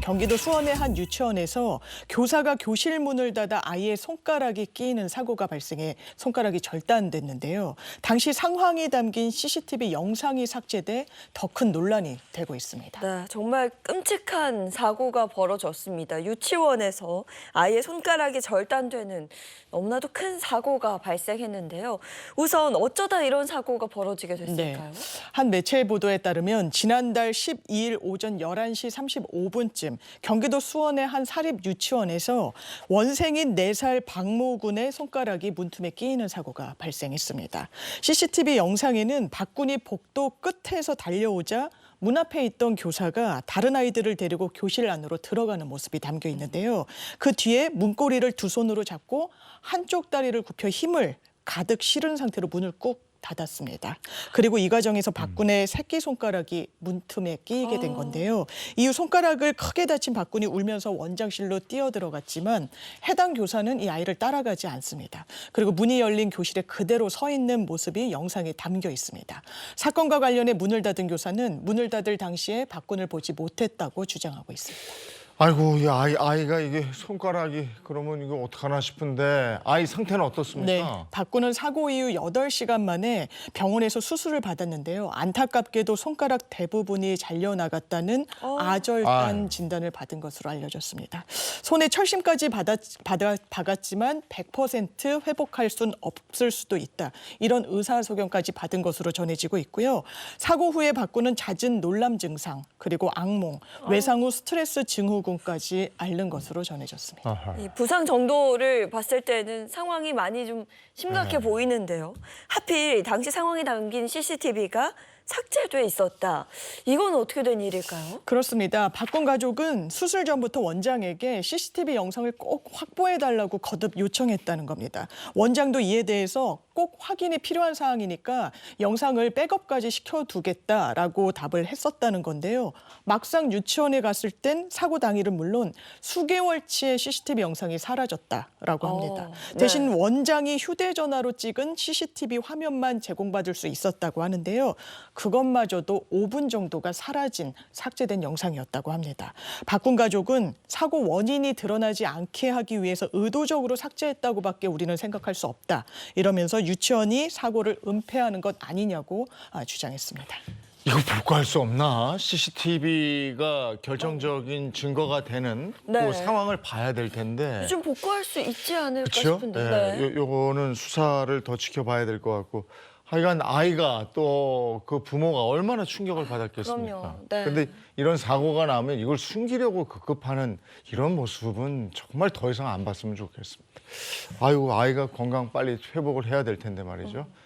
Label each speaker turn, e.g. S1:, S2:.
S1: 경기도 수원의 한 유치원에서 교사가 교실 문을 닫아 아이의 손가락이 끼이는 사고가 발생해 손가락이 절단됐는데요. 당시 상황이 담긴 CCTV 영상이 삭제돼 더 큰 논란이 되고 있습니다.
S2: 네, 정말 끔찍한 사고가 벌어졌습니다. 유치원에서 아이의 손가락이 절단되는 너무나도 큰 사고가 발생했는데요. 우선 어쩌다 이런 사고가 벌어지게 됐을까요?
S1: 한 매체 보도에 따르면 지난달 12일 오전 11시 35분쯤 경기도 수원의 한 사립 유치원에서 원생인 4살 박모 군의 손가락이 문틈에 끼이는 사고가 발생했습니다. CCTV 영상에는 박 군이 복도 끝에서 달려오자 문 앞에 있던 교사가 다른 아이들을 데리고 교실 안으로 들어가는 모습이 담겨 있는데요. 그 뒤에 문고리를 두 손으로 잡고 한쪽 다리를 굽혀 힘을 가득 실은 상태로 문을 꾹 닫았습니다. 그리고 이 과정에서 박군의 새끼손가락이 문틈에 끼이게 된 건데요. 이후 손가락을 크게 다친 박군이 울면서 원장실로 뛰어들어갔지만 해당 교사는 이 아이를 따라가지 않습니다. 그리고 문이 열린 교실에 그대로 서 있는 모습이 영상에 담겨 있습니다. 사건과 관련해 문을 닫은 교사는 문을 닫을 당시에 박군을 보지 못했다고 주장하고 있습니다.
S3: 아이고, 이 아이가 이게 손가락이 그러면 이거 어떡하나 싶은데 아이 상태는 어떻습니까?
S1: 네, 박군은 사고 이후 8시간 만에 병원에서 수술을 받았는데요. 안타깝게도 손가락 대부분이 잘려나갔다는 아절단 진단을 받은 것으로 알려졌습니다. 손에 철심까지 박았지만 100% 회복할 순 없을 수도 있다. 이런 의사소견까지 받은 것으로 전해지고 있고요. 사고 후에 박군은 잦은 놀람 증상, 그리고 악몽, 외상 후 스트레스 증후군까지 앓는 것으로 전해졌습니다.
S3: 아하.
S2: 이 부상 정도를 봤을 때는 상황이 많이 좀 심각해 보이는데요. 하필 당시 상황이 담긴 CCTV가 삭제돼 있었다. 이건 어떻게 된 일일까요?
S1: 그렇습니다. 박군 가족은 수술 전부터 원장에게 CCTV 영상을 꼭 확보해달라고 거듭 요청했다는 겁니다. 원장도 이에 대해서 꼭 확인이 필요한 사항이니까 영상을 백업까지 시켜두겠다라고 답을 했었다는 건데요. 막상 유치원에 갔을 땐 사고 당일은 물론 수개월치의 CCTV 영상이 사라졌다라고 합니다. 대신 원장이 휴대전화로 찍은 CCTV 화면만 제공받을 수 있었다고 하는데요. 그것마저도 5분 정도가 사라진 삭제된 영상이었다고 합니다. 박군 가족은 사고 원인이 드러나지 않게 하기 위해서 의도적으로 삭제했다고밖에 우리는 생각할 수 없다. 이러면서 유치원이 사고를 은폐하는 것 아니냐고 주장했습니다.
S3: 이거 복구할 수 없나? CCTV가 결정적인 증거가 되는 그 상황을 봐야 될 텐데.
S2: 좀 복구할 수 있지 않을까
S3: 그렇죠?
S2: 싶은데.
S3: 네. 요거는 수사를 더 지켜봐야 될 것 같고. 하여간 아이가 또 그 부모가 얼마나 충격을 받았겠습니까?
S2: 그럼요. 네.
S3: 근데 이런 사고가 나면 이걸 숨기려고 급급하는 이런 모습은 정말 더 이상 안 봤으면 좋겠습니다. 아이고, 아이가 건강 빨리 회복을 해야 될 텐데 말이죠.